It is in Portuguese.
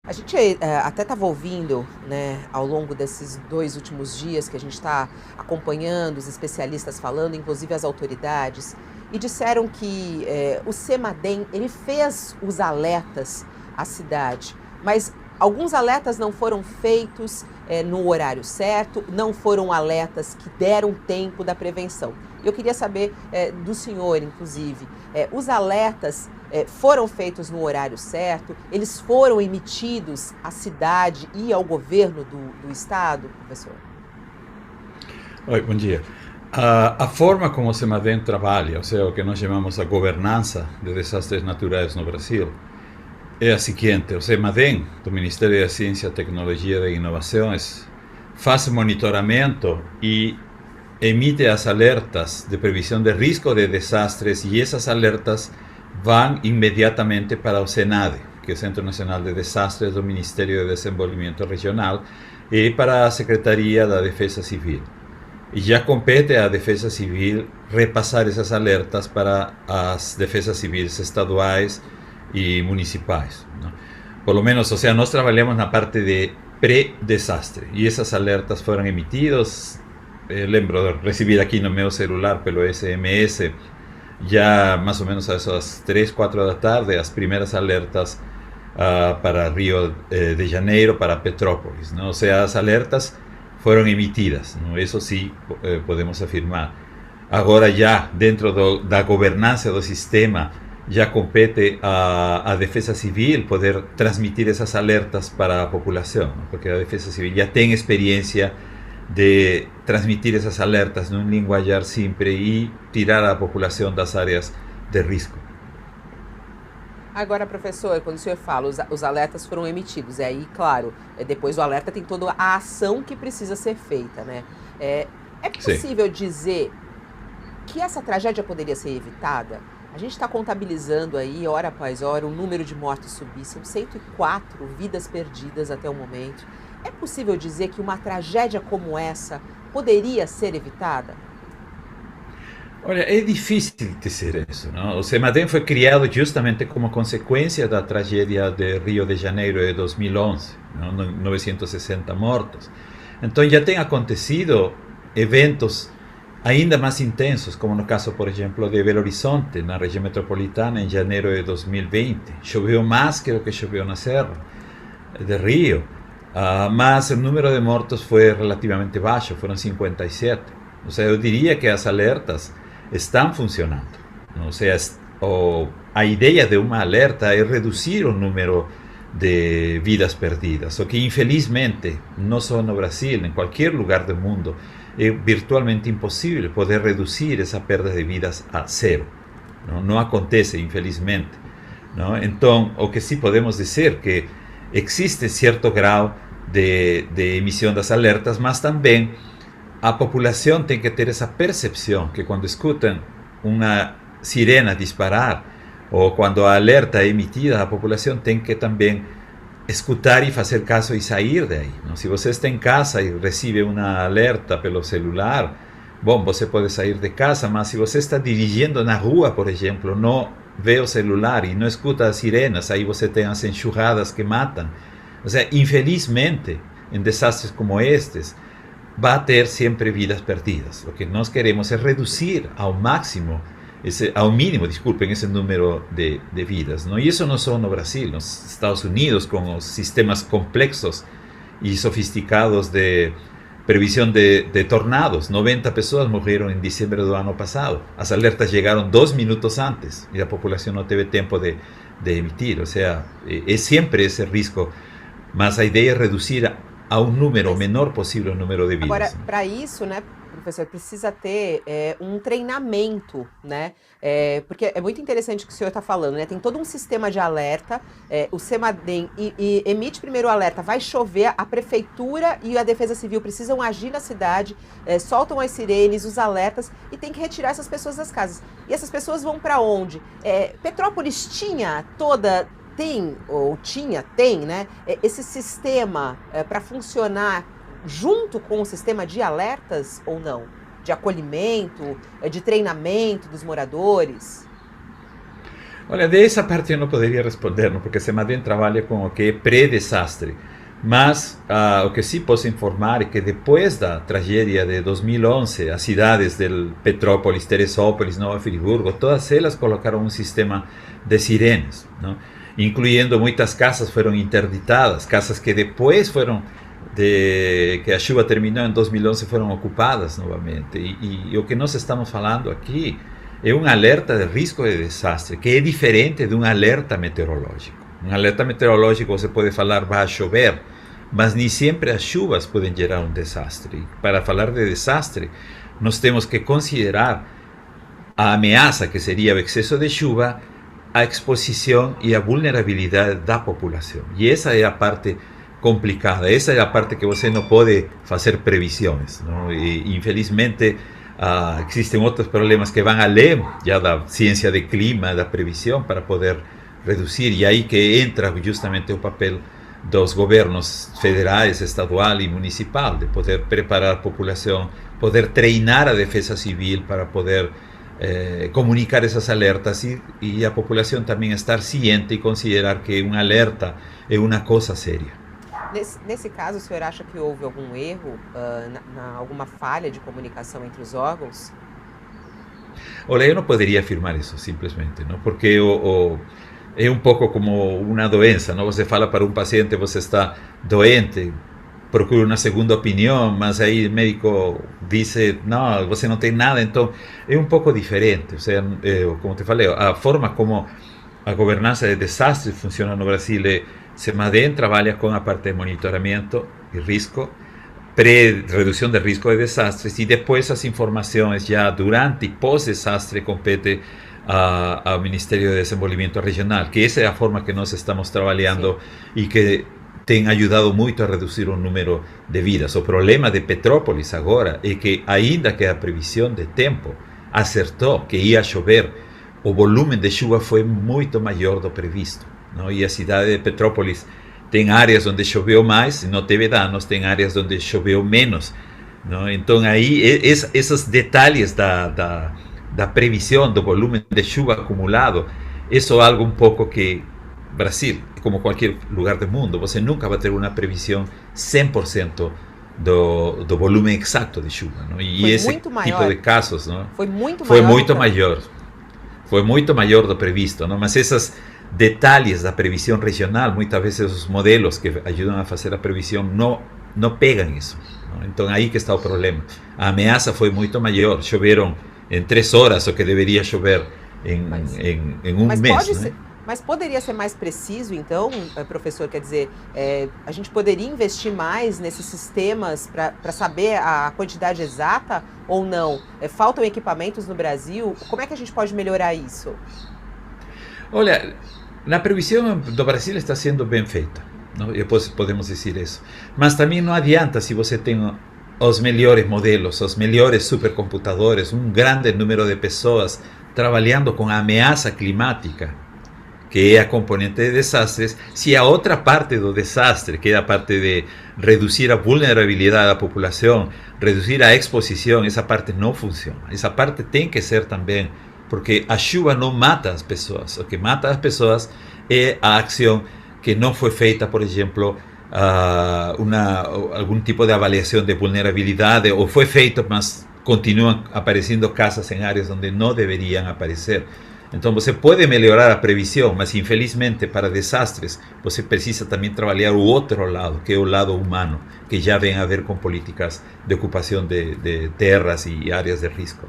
A gente até estava ouvindo, né, ao longo desses 2 últimos dias que a gente está acompanhando os especialistas falando, inclusive as autoridades, e disseram que o CEMADEM ele fez os alertas à cidade, mas alguns alertas não foram feitos no horário certo, não foram alertas que deram tempo da prevenção. Eu queria saber do senhor, inclusive, os alertas foram feitos no horário certo? Eles foram emitidos à cidade e ao governo do estado, professor? Oi, bom dia. A forma como o CEMADEM trabalha, ou seja, o que nós chamamos a governança de desastres naturais no Brasil, é a seguinte: o CEMADEM, do Ministério da Ciência, Tecnologia e Inovações, faz monitoramento e emite as alertas de previsão de risco de desastres, e essas alertas vão imediatamente para o CENADE, que é o Centro Nacional de Desastres do Ministério de Desenvolvimento Regional, e para a Secretaria da Defesa Civil. E já compete à Defesa Civil repassar essas alertas para as defesas civis estaduais e municipais, não? Por lo menos, ou seja, nós trabalhamos na parte de pré-desastre, e essas alertas foram emitidas. Lembro de receber aqui no meu celular pelo SMS, já mais ou menos às 3, 4 da tarde, as primeiras alertas para Rio de Janeiro, para Petrópolis, não? Ou seja, as alertas foram emitidas, não? Isso sim podemos afirmar. Agora, já dentro da governança do sistema, já compete à Defesa Civil poder transmitir essas alertas para a população, não? Porque a Defesa Civil já tem experiência de transmitir essas alertas num linguajar simples e tirar a população das áreas de risco. Agora, professor, quando o senhor fala, os alertas foram emitidos, aí, claro, depois do alerta tem toda a ação que precisa ser feita, né? É Sim. possível dizer que essa tragédia poderia ser evitada? A gente está contabilizando aí, hora após hora, o número de mortes subir. São 104 vidas perdidas até o momento. É possível dizer que uma tragédia como essa poderia ser evitada? Olha, é difícil dizer isso, não? O CEMADEM foi criado justamente como consequência da tragédia de Rio de Janeiro de 2011, não? 960 mortos. Então já tem acontecido eventos ainda mais intensos, como no caso, por exemplo, de Belo Horizonte, na região metropolitana, em janeiro de 2020. Choveu mais que o que choveu na Serra de Rio, mas o número de mortos foi relativamente baixo, foram 57. Ou seja, eu diria que as alertas estão funcionando. Ou seja, a ideia de uma alerta é reduzir o número de vidas perdidas, o que infelizmente, não só no Brasil, em qualquer lugar do mundo, é virtualmente impossível poder reduzir essa perda de vidas a zero. Não acontece, infelizmente. Não? Então, o que sim podemos dizer é que existe certo grau de emissão das alertas, mas também a população tem que ter essa percepção que quando escutam uma sirena disparar ou quando a alerta é emitida, a população tem que também escutar e fazer caso e sair daí. Não? Se você está em casa e recebe uma alerta pelo celular, bom, você pode sair de casa, mas se você está dirigindo na rua, por exemplo, não vê o celular e não escuta as sirenas, aí você tem as enxurradas que matam. Ou seja, infelizmente, em desastres como estes, vai ter sempre vidas perdidas. O que nós queremos é reduzir ao máximo, ao mínimo, desculpem, esse número de vidas. Não? E isso não só no Brasil, nos Estados Unidos, com os sistemas complexos e sofisticados de previsão de tornados. 90 pessoas morreram em dezembro do ano passado. As alertas chegaram 2 minutos antes e a população não teve tempo de emitir. Ou seja, é sempre esse risco, mas a ideia é reduzir a um número Mas menor possível o número de agora, vidas. para isso, né, professor, precisa ter um treinamento, né? Porque é muito interessante o que o senhor está falando, né? Tem todo um sistema de alerta, o CEMADEM emite primeiro o alerta, vai chover, a prefeitura e a Defesa Civil precisam agir na cidade, soltam as sirenes, os alertas e tem que retirar essas pessoas das casas. E essas pessoas vão para onde? Petrópolis tinha toda tem, ou tinha, tem, né, esse sistema para funcionar junto com o sistema de alertas ou não? De acolhimento, de treinamento dos moradores? Olha, dessa parte eu não poderia responder, não, porque a CEMADEM trabalha com o que é pré-desastre. Mas o que sí posso informar é que depois da tragédia de 2011, as cidades de Petrópolis, Teresópolis, Nova Friburgo, todas elas colocaram um sistema de sirenes, não? Incluindo muitas casas foram interditadas, casas que depois foram, que a chuva terminou em 2011, foram ocupadas novamente. E o que nós estamos falando aqui é um alerta de risco de desastre, que é diferente de um alerta meteorológico. Um alerta meteorológico você pode falar vai chover, mas nem sempre as chuvas podem gerar um desastre. Para falar de desastre, nós temos que considerar a ameaça que seria o excesso de chuva, a exposição e a vulnerabilidade da população. E essa é a parte complicada, essa é a parte que você não pode fazer previsões, não? E, infelizmente, existem outros problemas que vão além já da ciência de clima, da previsão, para poder reduzir, e aí que entra justamente o papel dos governos federais, estadual e municipal, de poder preparar a população, poder treinar a defesa civil para poder comunicar essas alertas e a população também estar ciente e considerar que um alerta é uma coisa séria. Nesse caso, o senhor acha que houve algum erro, alguma falha de comunicação entre os órgãos? Olha, eu não poderia afirmar isso simplesmente, não? Porque é um pouco como uma doença, não? Você fala para um paciente, você está doente, procura uma segunda opinião, mas aí o médico diz, não, você não tem nada, então é um pouco diferente. Ou seja, como te falei, a forma como a governança de desastres funciona no Brasil é CEMADEM trabalha com a parte de monitoramento e risco, pré-redução de risco de desastres, e depois as informações já durante e pós-desastre compete ao Ministério de Desenvolvimento Regional, que essa é a forma que nós estamos trabalhando. Sim. E que tem ajudado muito a reduzir o número de vidas. O problema de Petrópolis agora é que, ainda que a previsão de tempo acertou que ia chover, o volume de chuva foi muito maior do previsto, não? E a cidade de Petrópolis tem áreas onde choveu mais e não teve danos, tem áreas onde choveu menos, não? Então aí esses detalhes da previsão do volume de chuva acumulado, isso é algo um pouco que Brasil, como qualquer lugar do mundo, você nunca vai ter uma previsão 100% do volume exato de chuva, não? E esse tipo de casos, não? Foi muito maior. Foi muito maior do previsto, não? Mas esses detalhes da previsão regional, muitas vezes os modelos que ajudam a fazer a previsão não pegam isso, não? Então aí que está o problema. A ameaça foi muito maior, choveram em 3 horas o que deveria chover em um mês. Mas poderia ser mais preciso, então, professor? Quer dizer, a gente poderia investir mais nesses sistemas para saber a quantidade exata ou não? Faltam equipamentos no Brasil? Como é que a gente pode melhorar isso? Olha, na previsão do Brasil está sendo bem feita, não? Podemos dizer isso. Mas também não adianta se você tem os melhores modelos, os melhores supercomputadores, um grande número de pessoas trabalhando com a ameaça climática, que é a componente de desastres, se a outra parte do desastre, que é a parte de reduzir a vulnerabilidade da população, reduzir a exposição, essa parte não funciona. Essa parte tem que ser também, porque a chuva não mata as pessoas. O que mata as pessoas é a ação que não foi feita, por exemplo, algum tipo de avaliação de vulnerabilidade, ou foi feito, mas continuam aparecendo casas em áreas onde não deveriam aparecer. Então você pode melhorar a previsão, mas infelizmente para desastres você precisa também trabalhar o outro lado, que é o lado humano, que já vem a ver com políticas de ocupação de terras e áreas de risco.